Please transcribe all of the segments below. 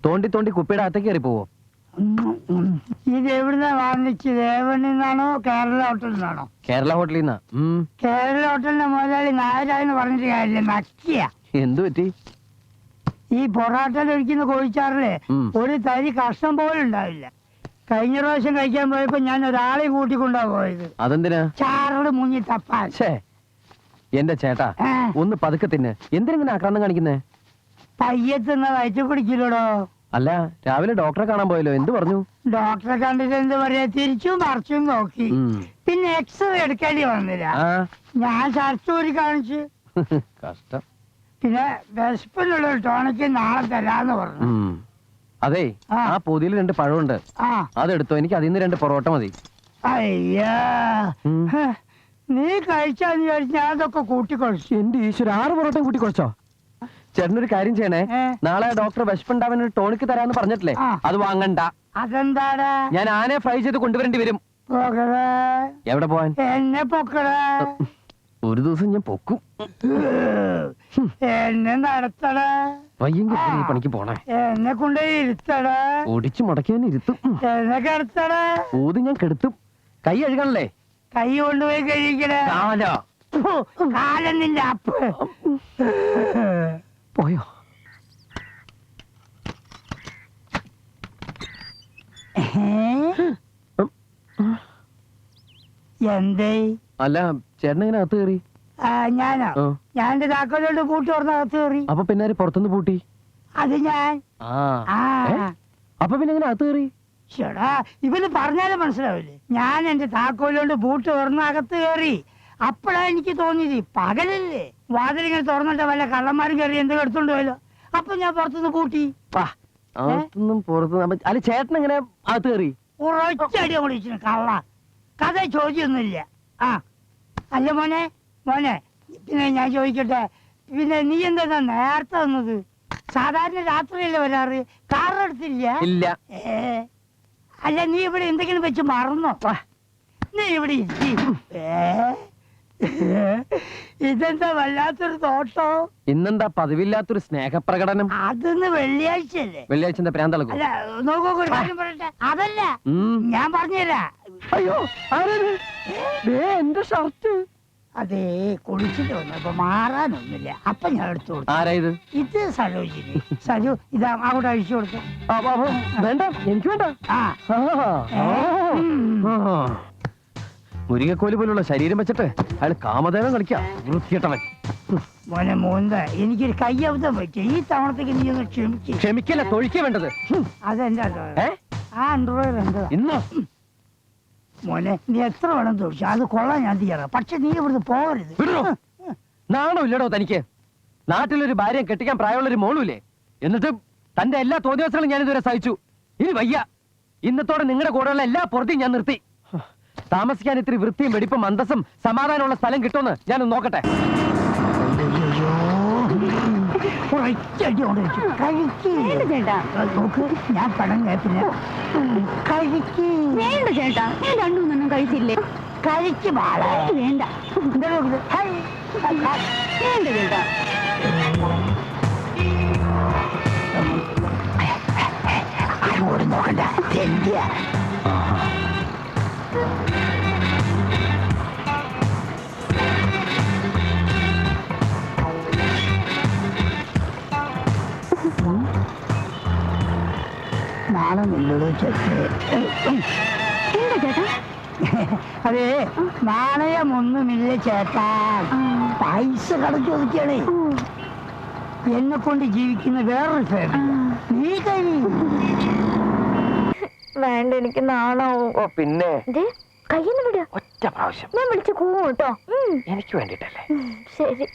തോണ്ടി തോണ്ടി കുപ്പിയുടെ അകത്തേക്ക് കയറി പോവോ? ഇത് എവിടുന്നാ വാങ്ങിച്ചത്? ഏവണിൽ നിന്നാണോ കേരള ഹോട്ടലിൽ നിന്നാണോ? കേരള ഹോട്ടലിൽ നിന്നാ. കേരള ഹോട്ടലിന്റെ മുതലാളി നായരാന്ന് പറഞ്ഞിട്ട് കാര്യമില്ല, നക്കിയ. എന്തു പറ്റി? ഈ പൊറാട്ടയിൽ ഒഴിക്കുന്ന കോഴിച്ചാറില് ഒരു തരി കഷ്ണം പോലും ഉണ്ടാവില്ല. കഴിഞ്ഞ പ്രാവശ്യം കഴിക്കാൻ പോയപ്പോ ഞാൻ ഒരാളെ കൂട്ടിക്കൊണ്ടാ പോയത്. അതെന്തിനാ? ചാറില് മുങ്ങി തപ്പാൻ. എന്റെ ചേട്ടാ, ഒന്ന് പതുക്കെ തിന്ന്. എന്തിനെങ്ങനെ ആക്രാന്തം കാണിക്കുന്നേ? പയ്യത്തുന്ന വയറ്റു പിടിക്കില്ലടോ. അല്ല, രാവിലെ ഡോക്ടറെ കാണാൻ പോയല്ലോ, എന്ത് പറഞ്ഞു? ഡോക്ടറെ കണ്ടിട്ട് എന്ത് പറയാ, തിരിച്ചും മറിച്ചും നോക്കി. പിന്നെ എക്സ്റേ എടുക്കേണ്ടി വന്നില്ല. ഞാൻ സർച്ചൂരി കാണിച്ചു. കഷ്ടം. പിന്നെ വിശപ്പിനുള്ള ടോണിക്ക് നാളെ തരാന്ന് പറഞ്ഞു. അതെ, ആ പൊതിയിൽ 2 പഴമുണ്ട്, അതെടുത്തോ. എനിക്ക് അതിൽ നിന്ന് 2 പൊറോട്ട മതി. അയ്യാ, നീ കഴിച്ചാന്ന് വിചാരിച്ച് ഞാൻ അതൊക്കെ കൂട്ടിക്കൊഴിച്ചു. എന്റെ ഈശ്വര, 6 പൊറോട്ട കൂട്ടിക്കൊഴിച്ചോ? ചേട്ടനൊരു കാര്യം ചെയ്യണേ, നാളെ ഡോക്ടർ വിശപ്പുണ്ടാവാൻ ഒരു ടോണിക്ക് തരാന്ന് പറഞ്ഞിട്ടില്ലേ, അത് വാങ്ങണ്ട. അതെന്താടാ? ഞാൻ ആനയെ ഫ്രൈ ചെയ്ത് കൊണ്ടുവരേണ്ടി വരും. എവിടെ പോവാൻ? എന്നെ പൊക്കടാ. ഒരു ദിവസം ഞാൻ പൊക്കും. എന്നെ നടത്തടാ. വയ്യെങ്കിൽ ഈ പണിക്ക് പോണേ. എന്നെ കൊണ്ട് ഇരുത്തടാ. ഒടിച്ചു മുടക്കാൻ ഇരുത്തും. എന്നെ കിടത്തടാ. ഊതി ഞാൻ കെടുത്തും. കൈ കഴുകണല്ലേ? കൈ കൊണ്ടുപോയി കഴിക്കണേ. കാലം നിന്റെ അപ്പ്. പോയോ? എന്തേ? അല്ല, ചേട്ടൻ എങ്ങനെ അകത്ത് കയറി? ഞാനോ? ഞാൻ എന്റെ താക്കോലോട്ട് പൂട്ടി തുറന്ന് അകത്ത് കയറി. അപ്പൊ പിന്നെ പുറത്തുനിന്ന് പൂട്ടി? അത് ഞാൻ. അപ്പൊ പിന്നെ എങ്ങനെ അകത്ത് കയറി? ചേടാ, ഇവന് പറഞ്ഞാലും മനസ്സിലാവില്ലേ. ഞാൻ എന്റെ താക്കോലോണ്ട് പൂട്ടി തുറന്ന് അകത്ത് കയറി. അപ്പഴാ എനിക്ക് തോന്നിയത് പകലല്ലേ, വാതിലിങ്ങനെ തുറന്നിട്ട് വല്ല കള്ളന്മാരും കയറി എന്തെങ്കിലും എടുത്തോണ്ട് പോയല്ലോ. അപ്പൊ ഞാൻ പുറത്തുനിന്ന് പൂട്ടി. അല്ല, ചേട്ടൻ എങ്ങനെ അകത്ത് കയറി? ഉറച്ചടി വിളിച്ചു കള്ള. കഥ ചോദ്യമൊന്നുമില്ല. അല്ല മോനെ, പിന്നെ ഞാൻ ചോദിക്കട്ടെ, പിന്നെ നീ എന്താ നേരത്തെ വന്നത്? സാധാരണ രാത്രിയല്ലേ വരാറ്, കാറെടുത്തില്ല? ഇല്ല. അല്ല, നീ ഇവിടെ എന്തെങ്കിലും വെച്ച് മറന്നോ? നീ ഇവിടെ ഇതെന്താ വല്ലാത്തൊരു തോട്ടോ? ഇന്നെന്താ പതിവില്ലാത്തൊരു സ്നേഹപ്രകടനം? അതൊന്ന് വെള്ളിയാഴ്ചയല്ലേ? വെള്ളിയാഴ്ച എന്താ പ്രാന്തളക്കും? അല്ല, നോക്കൂ, ഒരു കാര്യം പറയട്ടെ. അതല്ല, ഞാൻ പറഞ്ഞുതരാ. അയ്യോ, എന്റെ ഷർട്ട്. അതേ, കുളിച്ചിട്ട് വന്നപ്പോ മാറാനൊന്നുമില്ല. അപ്പൊ ഞാൻ എടുത്തു കൊടുത്തു. ആരാ ഇത്? ഇത് സരോജിനി. സജു, ഇതാ അങ്ങോട്ട് അഴിച്ചു കൊടുത്തു. വേണ്ട, എനിക്ക് വേണ്ട. മുരിങ്ങക്കോല് പോലുള്ള ശരീരം വെച്ചിട്ട് അയാൾ കാമദേവൻ കളിക്കാം. വൃത്തികെട്ടവൻ. മോനെ മോന്ത, എനിക്കൊരു കയ്യബദ്ധം പറ്റി. ഈ തവണത്തേക്ക് നീ ഒന്ന് ക്ഷമിക്കല്ല, തൊഴിക്ക വേണ്ടത്. അതെന്താ അണ്ടർവെയർ എന്താ? ഇന്നോ മോനെ, നീ എത്ര വേണം തൊഴിച്ചു, അത് കൊള്ളാൻ ഞാൻ തീരാ. പക്ഷെ നീ ഇവിടുന്ന് പോകരുത്. നാണോ ഇല്ലടോ തനിക്ക്? നാട്ടിലൊരു ഭാര്യയെ കെട്ടിക്കാൻ പ്രായമുള്ളൊരു മോളുമില്ലേ? എന്നിട്ട് തന്റെ എല്ലാ തോന്നിയവസരങ്ങളും ഞാൻ ഇതുവരെ സഹിച്ചു. ഇനി വയ്യ. ഇന്നത്തോടെ നിങ്ങളുടെ കൂടെയുള്ള എല്ലാ പുറത്തെയും ഞാൻ നിർത്തി. താമസിക്കാൻ ഇത്തിരി വൃത്തിയും വെടിപ്പും അന്തസ്സും സമാധാനമുള്ള സ്ഥലം കിട്ടുമെന്ന് ഞാനൊന്ന് നോക്കട്ടെ. നോക്ക്, ഞാൻ പണം പിന്നെ വേണ്ട ചേട്ടാ, ഞാൻ 2-3 കഴിച്ചില്ലേ. കഴിക്ക് ബാള. വേണ്ട വേണ്ട ചേട്ടാ. അങ്ങോട്ട് നോക്കണ്ട. നാണമില്ലടോ ചേട്ടാ. അതെ, നാണയമൊന്നുമില്ല ചേട്ടാ. പൈസ കടച്ചു ഒതുക്കിയാണേ എന്നെ കൊണ്ട് ജീവിക്കുന്ന വേറൊരു ഫാമിലി. നീ വേണ്ട, എനിക്ക് നാണാവോ. പിന്നെ കയ്യെന്ന് വിടുക. ഒറ്റ പ്രാവശ്യം ഞാൻ വിളിച്ചു കൂവും കേട്ടോ. എനിക്ക് വേണ്ടിട്ടല്ലേ? ശരി.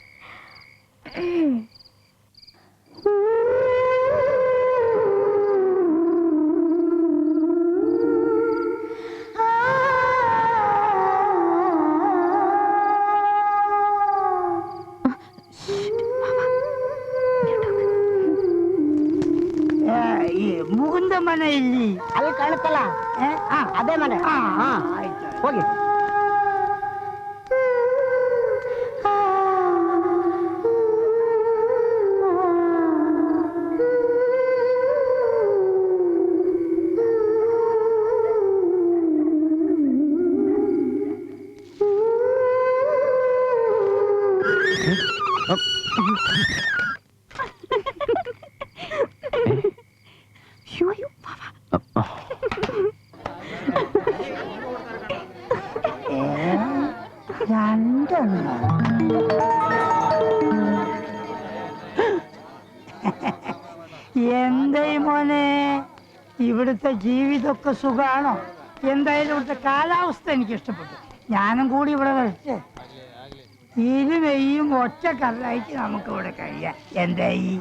മുകുന്ദ മന ಇಲ್ಲಿ ಅಲ್ಲಿ ಕಾಣುತ್ತಲ್ಲ, ಅದೇ ಮನೆ. ಹೋಗಿ. രണ്ടെണ്ണം. എന്തേ മോനെ, ഇവിടുത്തെ ജീവിതമൊക്കെ സുഖാണോ? എന്തായാലും ഇവിടുത്തെ കാലാവസ്ഥ എനിക്ക് ഇഷ്ടപ്പെട്ടു. ഞാനും കൂടി ഇവിടെ വരച്ച് ഇരുമെയ്യും ഒറ്റ കല്ലായിട്ട് നമുക്ക് ഇവിടെ കഴിയാം. എന്തായി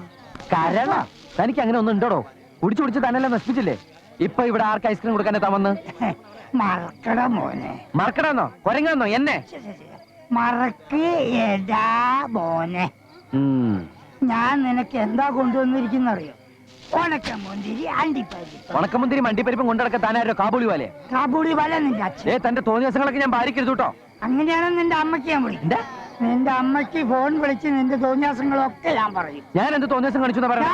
കരണ തനിക്ക് അങ്ങനെ ഒന്നും ഉണ്ടോടോ? കുടിച്ചു കുടിച്ച് തന്നെല്ലാം നശിപ്പിച്ചില്ലേ? ഇപ്പൊ ഇവിടെ ആർക്ക് ഐസ്ക്രീം കൊടുക്കാൻ എത്താമെന്ന്? മറക്കട മോനെ. മറക്കടാന്നോ കൊരങ്ങാന്നോ എന്നെ? മറക്ക് എടാ മോനെ. ഞാൻ നിനക്ക് എന്താ കൊണ്ടുവന്നിരിക്കുന്നറിയോ? ഉണക്കമുന്തിരി അണ്ടിപ്പരിപ്പ്. ഉണക്കമുന്തിരി മണ്ടിപ്പരിപ്പും കൊണ്ടിടക്കാൻ താനാരോ കാബൂളി പോലെ? കാബൂളി പോലെ നിന്റെ അച്ഛൻ. തന്റെ തോന്നിയ ദിവസങ്ങളൊക്കെ ഞാൻ ഭാരിക്കരുത് കേട്ടോ. അങ്ങനെയാണെന്ന് നിന്റെ അമ്മയ്ക്ക് ഞാൻ വിളിക്കും. നിന്റെ അമ്മയ്ക്ക് ഫോൺ വിളിച്ച് നിന്റെ തോന്നിയാസങ്ങളൊക്കെ ഞാൻ പറയും. ഞാൻ എന്ത് തോന്നിയ ദിവസം കാണിച്ചു പറയാം?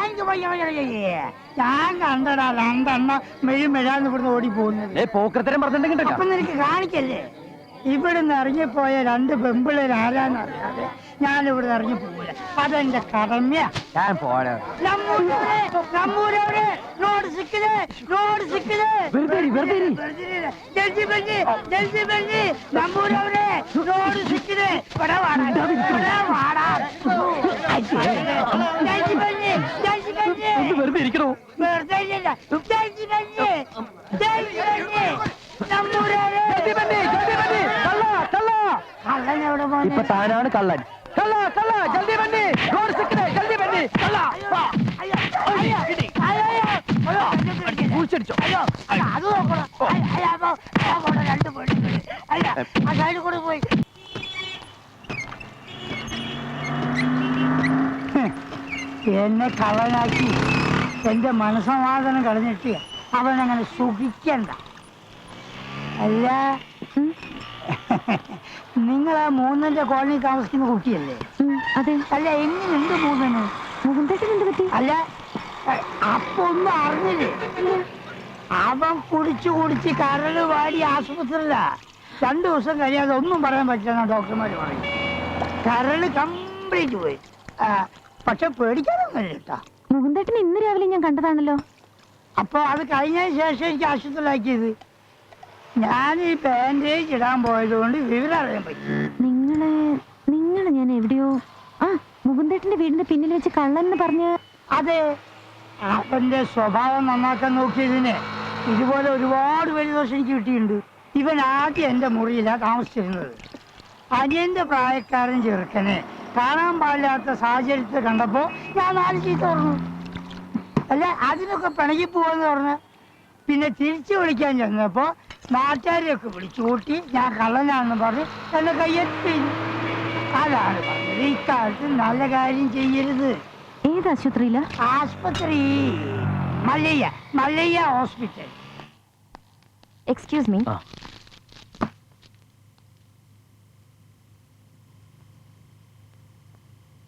ഞാൻ കണ്ടടാ രണ്ടെണ്ണം മെഴുമെഴാന്ന് ഇവിടുന്ന് ഓടി പോകുന്നത്. പോക്കരത്തരം പറഞ്ഞിട്ടുണ്ടെങ്കിൽ അപ്പൊ നിനക്ക് കാണിക്കല്ലേ? ഇവിടുന്ന് ഇറങ്ങിപ്പോയ രണ്ട് പെമ്പിള്ളേർ ആരാന്നറിയാതെ ഞാൻ ഇവിടെ ഇറങ്ങി പോകില്ല. അതെന്റെ കടമയാ. ഞാൻ പോരാ. വെറുതെ ഇരിക്കണോ? ഇപ്പൊ താനാണ് കള്ളൻ. കള്ള കള്ള ജൽദി ബന്നി റോഡ് സിക്കിനെ ജൽദി ബന്നി കള്ള കുടിച്ചടിച്ചോ. എന്നെ കള്ളനാക്കി എന്റെ മനസ്സമാധാനം കളഞ്ഞിട്ട് അവനങ്ങനെ സുഖിക്കണ്ട. അല്ല, നിങ്ങൾ ആ മൂന്നിന്റെ കോളനി താമസിക്കുന്ന കുട്ടിയല്ലേ? അതെ. അല്ല, എങ്ങനെയുണ്ട് മൂന്നിന്? അല്ല, അപ്പൊ ഒന്നും അറിഞ്ഞില്ലേ? അവൻ കുടിച്ച് കരള് വാടി ആശുപത്രിയില്ല. 2 ദിവസം കഴിയാതെ ഒന്നും പറയാൻ പറ്റില്ല ഡോക്ടർമാര് പറയും. കരള് കംപ്ലീറ്റ് പോയി. പക്ഷെ പേടിക്കാനൊന്നുമില്ല കേട്ടാ. മുകുന്ദേട്ടൻ ഇന്ന് രാവിലെ ഞാൻ കണ്ടതാണല്ലോ. അപ്പൊ അത് കഴിഞ്ഞതിന് ശേഷം എനിക്ക് ആശുപത്രിയിലാക്കിയത്. ഞാൻ ഈ ബാൻഡേജ് ഇടാൻ പോയത് കൊണ്ട് വിവരം അറിയാൻ പറ്റും. നിങ്ങളെ ഞാൻ എവിടെയോ മുകുന്ദേട്ടന്റെ വീടിന്റെ പിന്നിൽ വെച്ച് കള്ളെന്ന് പറഞ്ഞ? അതെ, അവന്റെ സ്വഭാവം നന്നാക്കാൻ നോക്കിയതിന് ഇതുപോലെ ഒരുപാട് വലിയ ദോഷം എനിക്ക് കിട്ടിയിട്ടുണ്ട്. ഇവൻ ആദ്യം എന്റെ മുറിയിലാണ് താമസിച്ചിരുന്നത്. അനിയന്റെ പ്രായക്കാരൻ ചെറുക്കനെ കാണാൻ പാടില്ലാത്ത സാഹചര്യത്തിൽ കണ്ടപ്പോ ഞാൻ 4 ചീത്ത പറഞ്ഞു. അല്ല, അതിനൊക്കെ പിണങ്ങി പോവാന്ന് പറഞ്ഞ് പിന്നെ തിരിച്ചു വിളിക്കാൻ ചെന്നപ്പോ നാട്ടുകാരെയൊക്കെ വിളിച്ചു കൂട്ടി ഞാൻ കള്ളനാണെന്ന് പറഞ്ഞ് എന്നെ കയ്യെത്തി. അതാണ് പറഞ്ഞത്, ഇക്കാലത്ത് നല്ല കാര്യം ചെയ്യരുത്. ഏത് ആശുപത്രിയില? ആശുപത്രി Mallayya hospital. Excuse me.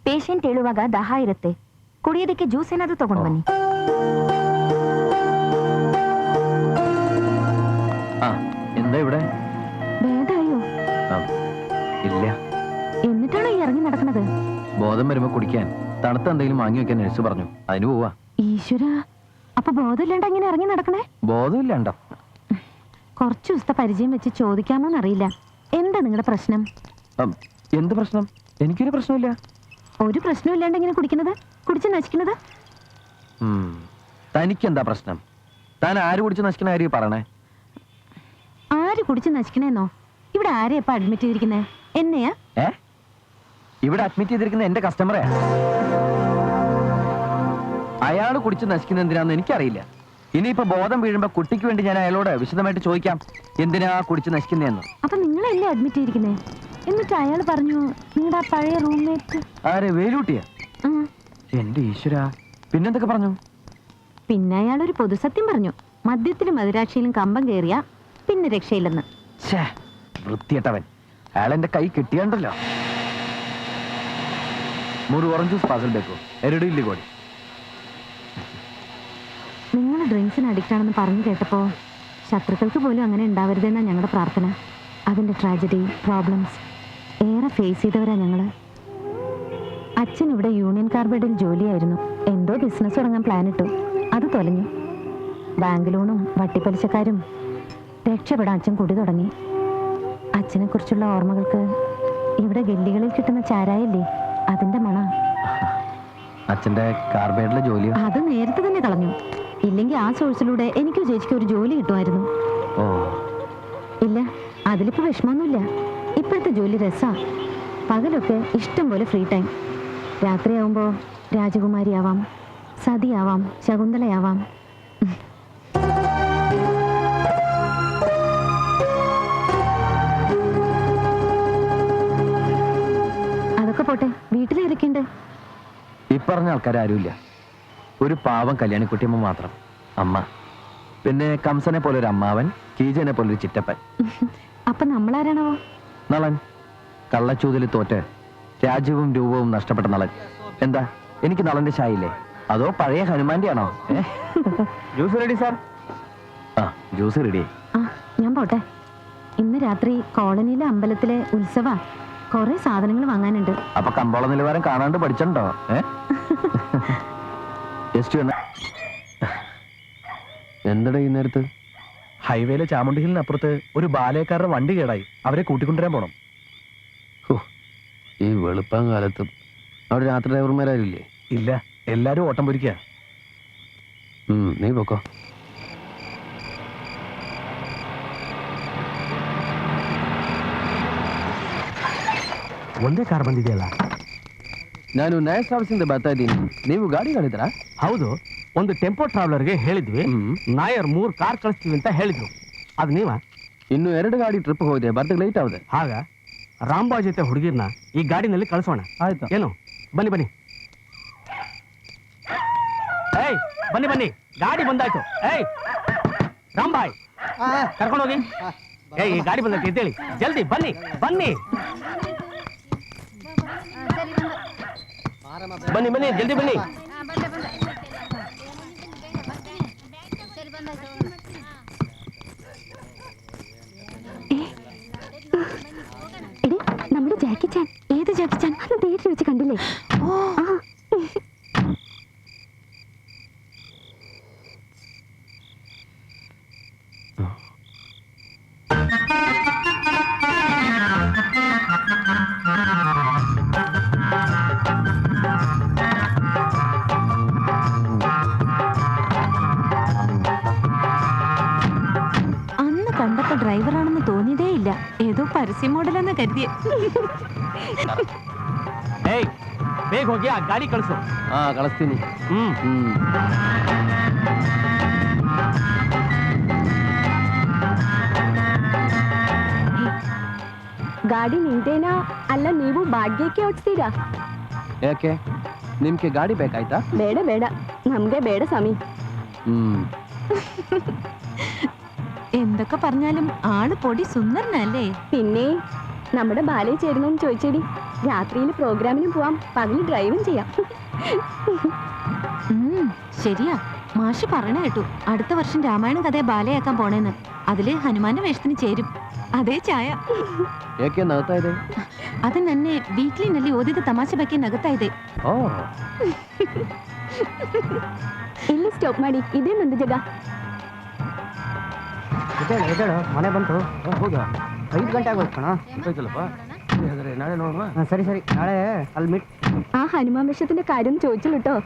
Patient ಹೇಳುವಾಗ ದಾಹ ಇರುತ್ತೆ, ಕುಡಿಯೋದಕ್ಕೆ ಜ್ಯೂಸ್ ಏನಾದರೂ ತಗೊಂಡು ಬನ್ನಿ. എന്താ ഇവിടെ? ഭേദായോ? ഇല്ല. എന്നിട്ടാണോ ഈ ഇറങ്ങി നടക്കുന്നത്? ബോധം വരുമ്പോ കുടിക്കാൻ തണുത്ത എന്തെങ്കിലും വാങ്ങി വെക്കാൻ നഴ്സ് പറഞ്ഞു, അതിന് പോവാ. ഈശ്വര, അപ്പൊ ബോധമില്ലാണ്ട് അങ്ങനെ ഇറങ്ങി നടക്കണേ? ബോധമില്ലാണ്ടോ? കുറച്ചു ദിവസത്തെ പരിചയം വെച്ച് ചോദിക്കാമോന്നറിയില്ല, എന്താ നിങ്ങളുടെ പ്രശ്നം? എന്ത് പ്രശ്നം? എനിക്കൊരു പ്രശ്നമില്ല. ഒരു പ്രശ്നമില്ലാണ്ട് ഇങ്ങനെ കുടിക്കുന്നത്, കുടിച്ച് നശിക്കുന്നത്? തനിക്കെന്താ പ്രശ്നം? താൻ ആര് കുടിച്ച് നശിക്കണ കാര്യം പറയണേ? ആര് കുടിച്ച് നശിക്കണേന്നോ? ഇവിടെ ആരെയാ ഇപ്പൊ അഡ്മിറ്റ് ചെയ്തിരിക്കുന്നേ? എന്നെയാ? ഇവിടെ അഡ്മിറ്റ് ചെയ്തിരിക്കുന്ന എന്റെ കസ്റ്റമറെയാ. അയാൾ കുടിച്ച് നശിക്കുന്ന എന്തിനാന്ന് എനിക്കറിയില്ല. ഇനിയിപ്പോ ബോധം വീഴുമ്പോ കുട്ടിക്ക് വേണ്ടി ഞാൻ അയാളോട് വിശദമായിട്ട് ചോദിക്കാം, എന്തിനാ കുടിച്ച് നശിക്കുന്നതെന്ന്. അപ്പൊ നിങ്ങളല്ലേ അഡ്മിറ്റ് ചെയ്തിരിക്കുന്നേ? എന്നിട്ട് അയാൾ പറഞ്ഞു നിങ്ങളുടെ ആ പഴയ റൂംമേറ്റ്. ആരെ? വേലൂട്ടിയാ? എന്റെ ഈശ്വര, പിന്നെന്തൊക്കെ പറഞ്ഞു? പിന്നെ അയാൾ ഒരു പൊതുസത്യം പറഞ്ഞു, മദ്യത്തിലും മദിരാക്ഷിയിലും കമ്പം കയറിയ പിന്നെ രക്ഷയില്ലെന്ന്. വൃത്തിയട്ടവൻ. അയാൾ എന്റെ കൈ കിട്ടിയാണ്ടല്ലോ. 3 ഓറഞ്ച് ജ്യൂസ് പാർസൽ ബേക്കോ, 2 ഇഡ്ഡലി കൂടി. നിങ്ങൾ ഡ്രിങ്ക്സിന് അഡിക്റ്റ് ആണെന്ന് പറഞ്ഞു കേട്ടപ്പോ ശത്രുക്കൾക്ക് പോലും അങ്ങനെ ഉണ്ടാവരുതെന്നാ ഞങ്ങളുടെ പ്രാർത്ഥന. അതിന്റെ ട്രാജഡി, പ്രോബ്ലംസ് ഏറെ ഫേസ് ചെയ്തവരാ ഞങ്ങള്. അച്ഛൻ ഇവിടെ യൂണിയൻ കാർബൈഡിൽ ജോലിയായിരുന്നു. എന്തോ ബിസിനസ് തുടങ്ങാൻ പ്ലാൻ ഇട്ടു. അത് തൊലഞ്ഞു. ബാങ്ക് ലോണും വട്ടിപ്പലിശക്കാരും. രക്ഷപ്പെടാൻ അച്ഛൻ കുടി തുടങ്ങി. അച്ഛനെ കുറിച്ചുള്ള ഓർമ്മകൾക്ക് ഇവിടെ ഗല്ലികളിൽ കിട്ടുന്ന ചാരായല്ലേ, അതിന്റെ മണ. അച്ഛന്റെ കാർബൈഡിലെ ജോലി അത് നേരത്തെ തന്നെ കളഞ്ഞു. ഇല്ലെങ്കിൽ ആ സോഴ്സിലൂടെ എനിക്ക് ചേച്ചിക്ക് ഒരു ജോലി കിട്ടുമായിരുന്നു. ഓ ഇല്ല, അതിലിപ്പോ വിഷമമൊന്നുമില്ല. ഇപ്പോഴത്തെ ജോലി രസാ. പകലൊക്കെ ഇഷ്ടം പോലെ ഫ്രീ ടൈം. രാത്രിയാവുമ്പോ രാജകുമാരിയാവാം, സതിയാവാം, ശകുന്തളയാവാം. അതൊക്കെ പോട്ടെ, വീട്ടിലിരിക്കണ്ട്. ഇപ്പറഞ്ഞ ആൾക്കാരും ഒരു പാവം കല്യാണിക്കുട്ടിയമ്മ മാത്രം അമ്മ. പിന്നെ കംസനെ പോലെ ഒരു അമ്മാവൻ, കീജനെ പോലെ ഒരു ചിറ്റപ്പൻ. അപ്പൊ നമ്മളാരാണോ? നളൻ. കള്ളച്ചൂതിൽ തോറ്റ് രാജ്യവും രൂപവും നഷ്ടപ്പെട്ട നളൻ. എന്താ, എനിക്ക് നളന്റെ ഷായില്ലേ, അതോ പഴയ ഹനുമാന്റെ ആണോ? Juice ready sir. ആ, ജ്യൂസ് റെഡി. ആ, ഞാൻ പോട്ടെ. ഇന്ന് രാത്രി കോളനിയിലെ അമ്പലത്തിലെ ഉത്സവ. കുറെ സാധനങ്ങൾ വാങ്ങാനുണ്ട്. അപ്പൊ കമ്പോള നിലവാരം കാണാണ്ട് പഠിച്ചിട്ടുണ്ടോ? എന്താ ഈ നേരത്ത്? ഹൈവേയിലെ ചാമുണ്ടി ഹില്ലിനപ്പുറത്ത് ഒരു ബാലയക്കാരുടെ വണ്ടി കേടായി. അവരെ കൂട്ടിക്കൊണ്ടുവരാൻ പോണം. ഈ വെളുപ്പം കാലത്തും അവിടെ രാത്രി ഡ്രൈവർമാരില്ലേ? ഇല്ല, എല്ലാരും ഓട്ടം പൊരിക്കുക. നീ പൊക്കോ. ಒಂದೇ ಕಾರ್ ಬಂದಿದೆಯಲ್ಲ? ನಾನು ನೈಟ್ ಸರ್ವಿಸಿಂದ ಬರ್ತಾ ಇದ್ದೀನಿ. ನೀವು ಗಾಡಿ ಹೇಳಿದ್ರಾ? ಹೌದು, ಒಂದು ಟೆಂಪೋ ಟ್ರಾವೆಲರ್ಗೆ ಹೇಳಿದ್ವಿ. ನಾಯರ್ 3 ಕಾರ್ ಕಳಿಸ್ತೀವಿ ಅಂತ ಹೇಳಿದ್ರು. ಅದು ನೀವ? ಇನ್ನು 2 ಗಾಡಿ ಟ್ರಿಪ್ ಹೋಗಿದೆ, ಬರ್ದಕ್ಕೆ ಲೇಟ್ ಆಗಿದೆ. ಆಗ ರಾಂಬಾ ಜೊತೆ ಹುಡುಗಿರ್ನ ಈ ಗಾಡಿನಲ್ಲಿ ಕಳಿಸೋಣ. ಆಯ್ತು. ಏನು, ಬನ್ನಿ ಬನ್ನಿ. ಏಯ್ ಬನ್ನಿ ಬನ್ನಿ, ಗಾಡಿ ಬಂದಾಯ್ತು. ಏಯ್ ರಾಂಬಾಯ್, ಕರ್ಕೊಂಡೋಗಿ. ಏಯ್, ಈ ಗಾಡಿ ಬಂದೈತೆ ಎದ್ದೇಳಿ, ಜಲ್ದಿ ಬನ್ನಿ ಬನ್ನಿ ಬನ್ನಿ ಬನ್ನಿ, ಜಲ್ದಿ ಬನ್ನಿ. എടി, നമ്മുടെ ജാക്കി ചാൻ. ഏത് ജാക്കി ചാൻ? അത് തിയേറ്ററിൽ വെച്ച് കണ്ടില്ലേ? അന്ന് കണ്ടപ്പോ ഡ്രൈവറാണെന്ന് തോന്നിയതേ ഇല്ല. ഏതോ പരസ്യ മോഡലെന്ന് കരുതിയ. ಏಯ್, ಬೇಗ ಹೋಗಿ ಆ ಗಾಡಿ ಕಳಿಸು. ಹಾ, ಕಳಿಸ್ತೀನಿ. ಗಾಡಿ ನಿಂದೇನಾ ಅಲ್ಲ ನೀವು ಬಾಡ್ಗೆಗೆ ಓಡಿಸ್ತೀರಾ? ಯಾಕೆ, ನಿಮ್ಗೆ ಗಾಡಿ ಬೇಕಾಯ್ತಾ? ಬೇಡ ಬೇಡ, ನಮ್ಗೆ ಬೇಡ സ്വാമി. എന്തൊക്കെ പറഞ്ഞാലും ആള് പൊടി സുന്ദരനല്ലേ? പിന്നെ നമ്മുടെ ബാലയിൽ ചേരുന്നോന്ന് ചോദിച്ചേടി. രാത്രിയിൽ പ്രോഗ്രാമിനും പോവാം, പകല് ഡ്രൈവും ചെയ്യാം. ശരിയാ, മാഷി പറഞ്ഞ കേട്ടു അടുത്ത വർഷം രാമായണ കഥയെ ബാലയാക്കാൻ പോണേന്ന്. അതില് ഹനുമാന്റെ വേഷത്തിന് ചേരും. ಅದೇ ಛಾಯ. ಏಕೆ ನಗ್ತಾ ಇದೆ? ಅದು ನನ್ನ ವೀಕ್ಲಿನಲ್ಲಿ ಓದಿದ ತಮಾಷೆ ಬಗ್ಗೆ ನಗುತ್ತಾ ಇದೆ. ಇಲ್ಲಿ ಸ್ಟಾಪ್ ಮಾಡಿ, ಇದೇ ನಂದು ಜಾಗ. ಮನೆ ಬಂತು. ಹೌದಾ? 5 ಗಂಟೆ ಆಗೋದು ಕಣ. ಹೋಯ್ತಲ್ಲಪ್ಪ, ನಾಳೆ ನೋಡುವ. ಸರಿ ಸರಿ, ನಾಳೆ ಅಲ್ಲಿ ಮೀಟ್. ആ ഹനുമാൻ വേഷത്തിന്റെ കാര്യം ചോദിച്ചില്ല കേട്ടോ.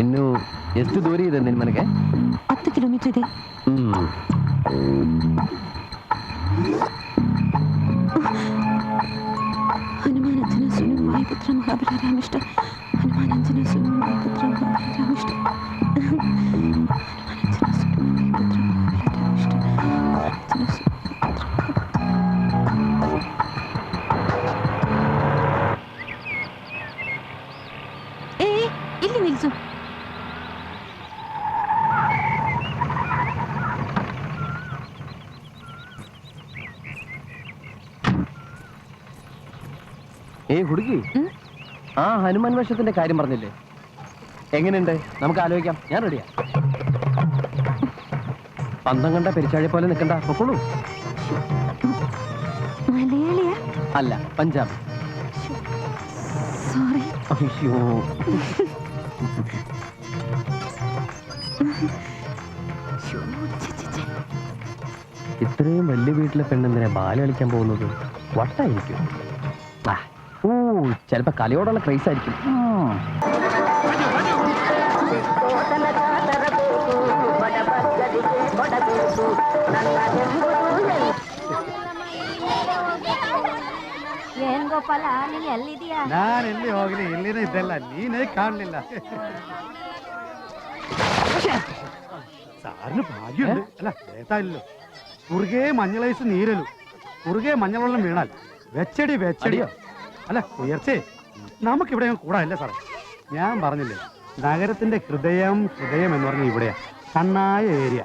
ಇನ್ನು ಎಷ್ಟು ದೂರ ಇದೆ ನಿನ್ ಮನೆಗೆ? 10 ಕಿಲೋಮೀಟರ್ ಇದೆ. ಹನುಮಾನ್ ಅಂಜನ ಸುನು ವಾಯುಪುತ್ರ ಮಹಾಬಲ ರಾಮಿಷ್ಟ. ಹನುಮಾನ್ ಅಂಜನ ಸುನು ವಾಯುಪುತ್ರ ಮಹಾಬಲ ರಾಮಿಷ್ಟ. ಹನುಮಾನ್ ಅಂಜನ ಸುನು ವಾಯುಪುತ್ರ ಮಹಾಬಲ ರಾಮಿಷ್ಟ. ಅಂಜನ ಸುನು. ಇಲ್ಲಿ ನಿಲ್ಸು. ഏയ് ഹുടുക്കി, ആ ഹനുമാൻ വേഷത്തിന്റെ കാര്യം പറഞ്ഞില്ലേ? എങ്ങനെയുണ്ട്? നമുക്ക് ആലോചിക്കാം. ഞാൻ റെഡിയാ. പന്തം കണ്ട പെരിച്ചാഴി പോലെ നിൽക്കണ്ട, പൊക്കോളൂ. മലയാളിയാ? അല്ല, പഞ്ചാബ്. സോറി. അയ്യോ, ഇത്രയും വലിയ വീട്ടിലെ പെണ്ണെന്തിനാ ബാല കളിക്കാൻ പോകുന്നത്? വട്ടായിരിക്കും. ഓ, ചിലപ്പോ കലയോടുള്ള ക്രൈസ് ആയിരിക്കും. ಏನ್ ಗೋಪಾಲ ನೀನ್ ಎಲ್ಲಿದೀಯಾ? ನಾನು ಎಲ್ಲಿ ಹೋಗ್ಲಿ, ಇಲ್ಲಿನೇ ಇದ್ದಲ್ಲ, ನೀನೇ ಕಾಣಲಿಲ್ಲ. സാറിന് ഭാഗ്യമുണ്ട്. അല്ല കേട്ടായില്ലോ, കുറുകെ മഞ്ഞളൈസ് നീരലു, കുറുകെ മഞ്ഞളെള്ളം വീണാൽ വെച്ചടി വെച്ചടിയോ. അല്ല ഉയർച്ചേ, നമുക്കിവിടെ കൂടാല്ല സാറേ. ഞാൻ പറഞ്ഞില്ലേ, നഗരത്തിന്റെ ഹൃദയം എന്ന് പറഞ്ഞാൽ ഇവിടെയാ, കണ്ണായ ഏരിയ.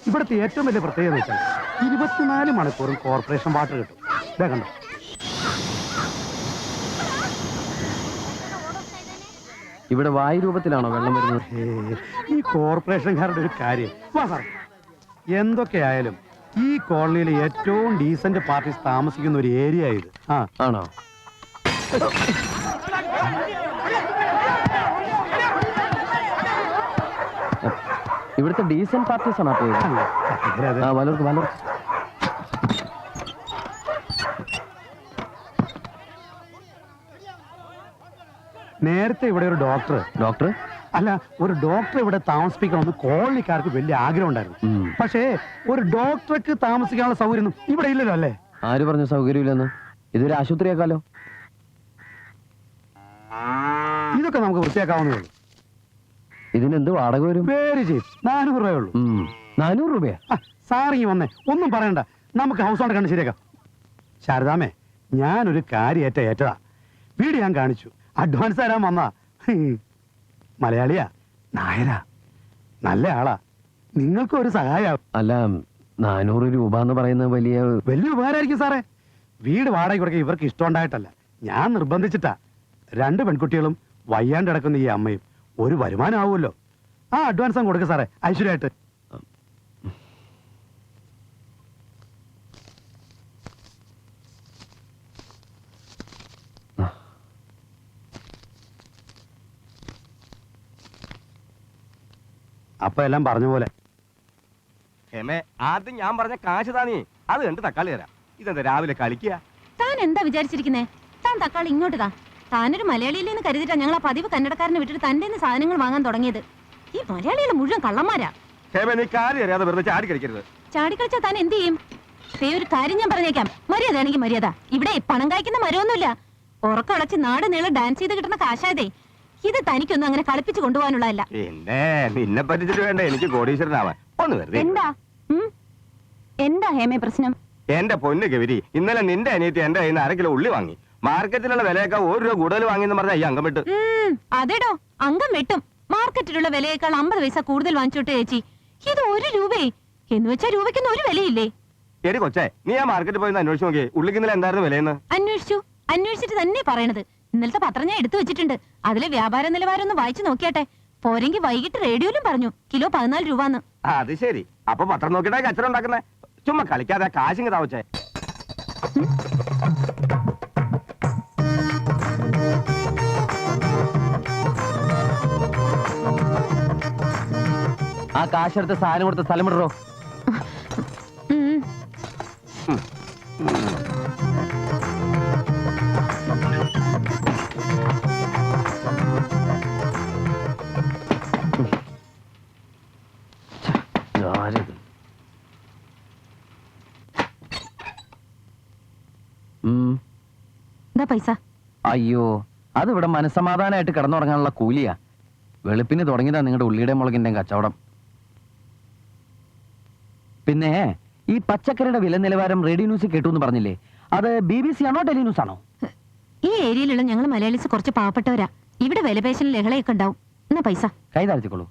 ഇവിടുത്തെ ഏറ്റവും വലിയ പ്രത്യേകത എന്ന് വെച്ചാൽ 24 മണിക്കൂറും കോർപ്പറേഷൻ വാട്ടർ കിട്ടും. ഇതാ കണ്ടോ. ഇവിടെ വായു രൂപത്തിലാണോ വെള്ളം വരുന്നത്? ഈ കോർപ്പറേഷൻകാരുടെ ഒരു കാര്യം. വാ സാർ, എന്തൊക്കെയായാലും ഈ കോളനിയിലെ ഏറ്റവും ഡീസന്റ് പാർട്ടീസ് താമസിക്കുന്ന ഒരു ഏരിയ ഇത്. ആ ആണോ? ഇവിടുത്തെ ഡീസന്റ് പാർട്ടീസ് ആണോ പോയത്? അതെ. വലർക്ക്. നേരത്തെ ഇവിടെ ഒരു ഡോക്ടർ അല്ല, ഒരു ഡോക്ടർ ഇവിടെ താമസിപ്പിക്കണമെന്ന് കോളനിക്കാർക്ക് വലിയ ആഗ്രഹം ഉണ്ടായിരുന്നു. പക്ഷേ ഒരു ഡോക്ടർക്ക് താമസിക്കാനുള്ള സൗകര്യം ഇവിടെ ഇല്ലല്ലോ. അല്ലേ? ആര് പറഞ്ഞു സൗകര്യമില്ലെന്ന്? ഇതൊരു ആശുപത്രിയാക്കാലോ. ഇതൊക്കെ നമുക്ക് വൃത്തിയാക്കാവുന്നേ ഉള്ളൂ. ഇതിനെന്ത് വാടക വരും? പേര് ചെയ്ത് 400 രൂപയേ ഉള്ളൂ. 400 രൂപയാ? സാറിങ്ങി വന്നേ, ഒന്നും പറയണ്ട, നമുക്ക് ഹൗസ് ഓണർ കണ്ട് ശരിയാക്കാം. ശാരദാമേ, ഞാനൊരു കാര്യം ഏറ്റതാ. വീട് ഞാൻ കാണിച്ചു, അഡ്വാൻസ് തരാൻ വന്നാ. മലയാളിയാ, നായരാ, നല്ല ആളാ, നിങ്ങൾക്കും ഒരു സഹായം. അല്ല, 400 രൂപ എന്ന് പറയുന്നത് വലിയ ഉപകാരമായിരിക്കും സാറേ. വീട് വാടക കൊടുക്കാൻ ഇവർക്ക് ഇഷ്ടമുണ്ടായിട്ടല്ല, ഞാൻ നിർബന്ധിച്ചിട്ടാ. 2 പെൺകുട്ടികളും വയ്യാണ്ട് കിടക്കുന്ന ഈ അമ്മയും ഒരു വരുമാനം ആവുമല്ലോ. ആ അഡ്വാൻസ് കൊടുക്ക സാറേ, ഐശ്വര്യമായിട്ട്. അപ്പൊ എല്ലാം പറഞ്ഞ പോലെ. ഹേമേ, ആദ്യം ഞാൻ പറഞ്ഞ കാശ് താനേ, അത് കണ്ട് തക്കാളി തരാം. ഇതെന്താ രാവിലെ കളിക്കുക? താൻ എന്താ വിചാരിച്ചിരിക്കുന്നേ? താൻ തക്കാളി ഇങ്ങോട്ട് താ. താനൊരു മലയാളിയിലെന്ന് കരുതിട്ടാ ഞങ്ങൾ ആ പതിവ് കന്നടക്കാരനെ വിട്ടിട്ട് തന്റെ സാധനങ്ങൾ വാങ്ങാൻ തുടങ്ങിയത്. ഈ മലയാളികളെ മുഴുവൻ കള്ളന്മാരാ. ഹേമേ, നീ കാര്യം അറിയാതെ വെറുതെ ചാടി കളിക്കരുത്. ചാടിക്കളിച്ചാ താൻ എന്ത് ചെയ്യും? ഒരു കാര്യം ഞാൻ പറഞ്ഞേക്കാം, മര്യാദയാണെങ്കിൽ മര്യാദ. ഇവിടെ പണം കായ്ക്കുന്ന മരമൊന്നുമില്ല. ഉറക്കളച്ച് നാട് നീളം ഡാൻസ് ചെയ്ത് കിട്ടുന്ന കാശായതേ. ഇത് തനിക്കൊന്നും അങ്ങനെ കളിപ്പിച്ചു കൊണ്ടുപോകാനുള്ളതല്ല. നിന്നെ പറ്റിച്ചിട്ട് വേണ്ട എനിക്ക് കോടീശ്വരനാവാൻ. ഒന്ന് വെറുതെ. എന്താ ഹേമേ പ്രശ്നം? എന്റെ പൊന്ന് ഗൗരി, ഇന്നലെ നിന്റെ അനിയത്തി എന്റെ കയ്യിൽ നിന്ന് 1 കിലോ ഉള്ളി വാങ്ങി. മാർക്കറ്റിലുള്ള വിലയേക്കാൾ 1 രൂപ കൂടുതൽ വാങ്ങിയെന്ന് പറഞ്ഞാൽ ഈ അംഗം വിട്ട്. അതേടോ, അംഗം വെട്ടും. മാർക്കറ്റിലുള്ള വിലയേക്കാൾ 50 പൈസ കൂടുതൽ വാങ്ങിച്ചോട്ടെ ചേച്ചി. ഇത് 1 രൂപയെ എന്ന് വെച്ചാൽ രൂപയ്ക്കൊന്നും ഒരു വിലയില്ലേ? എടി കൊച്ചേ, നീ ആ മാർക്കറ്റിൽ പോയി അന്വേഷിച്ച് നോക്കിയേ, ഉള്ളിക്ക് ഇന്നലെ എന്തായിരുന്നു വിലയെന്ന്? അന്വേഷിച്ചിട്ട് തന്നെ പറയണത്. ഇന്നലത്തെ പത്രം ഞാൻ എടുത്തു വെച്ചിട്ടുണ്ട്. അതിലെ വ്യാപാര നിലവാരം ഒന്ന് വായിച്ചു നോക്കിയാട്ടെ. പോരെങ്കിൽ വൈകിട്ട് റേഡിയോയിലും പറഞ്ഞു കിലോ 14 രൂപന്ന്. അത് ശരി. അപ്പൊ പത്രം നോക്കിയിട്ടാ കച്ചറ ഉണ്ടാക്കുന്നേ. ചുമ്മാ കളിക്കാതെ കാശിങ് താവച്ചേ. ആ കാശെടുത്ത് സാധനം കൊടുത്ത് സ്ഥലം വിടറോ. പൈസ. അയ്യോ, അത് ഇവിടെ മനസ്സമാധാനമായിട്ട് കിടന്നുറങ്ങാനുള്ള കൂലിയാ. വെളുപ്പിന് തുടങ്ങിയതാ നിങ്ങളുടെ ഉള്ളിയുടെ മുളകിന്റെ കച്ചവടം. പിന്നെ ഈ പച്ചക്കറിയുടെ വില നിലവാരം റേഡിയോ ന്യൂസിൽ കേട്ടു എന്ന് പറഞ്ഞില്ലേ, അത് BBC ആണോ ടെലി ന്യൂസ് ആണോ? ഈ ഏരിയയിലുള്ള ഞങ്ങൾ മലയാളീസ് കുറച്ച് പാവപ്പെട്ടവരാ. ഇവിടെ വിലപേശലിൽ ലഹളയൊക്കെ ഉണ്ടാവും. എന്നാ പൈസ കൈ താഴ്ത്തിക്കോളൂ.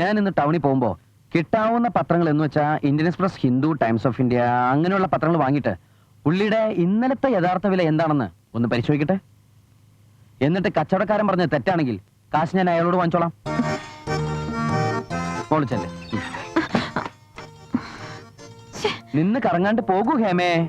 ഞാൻ ഇന്ന് ടൗണിൽ പോകുമ്പോ കിട്ടാവുന്ന പത്രങ്ങൾ എന്ന് വെച്ചാൽ Indian express, Hindu, times of India, അങ്ങനെയുള്ള പത്രങ്ങൾ വാങ്ങിയിട്ട് ഉള്ളിയുടെ ഇന്നലത്തെ യഥാർത്ഥ വില എന്താണെന്ന് ഒന്ന് പരിശോധിക്കട്ടെ. എന്നിട്ട് കച്ചവടക്കാരൻ പറഞ്ഞത് തെറ്റാണെങ്കിൽ കാശ് ഞാൻ അയാളോട് വാങ്ങിച്ചോളാം. പൊളിച്ചല്ലേ. നിന്ന് കറങ്ങാണ്ട് പോകൂ ഹേമേ.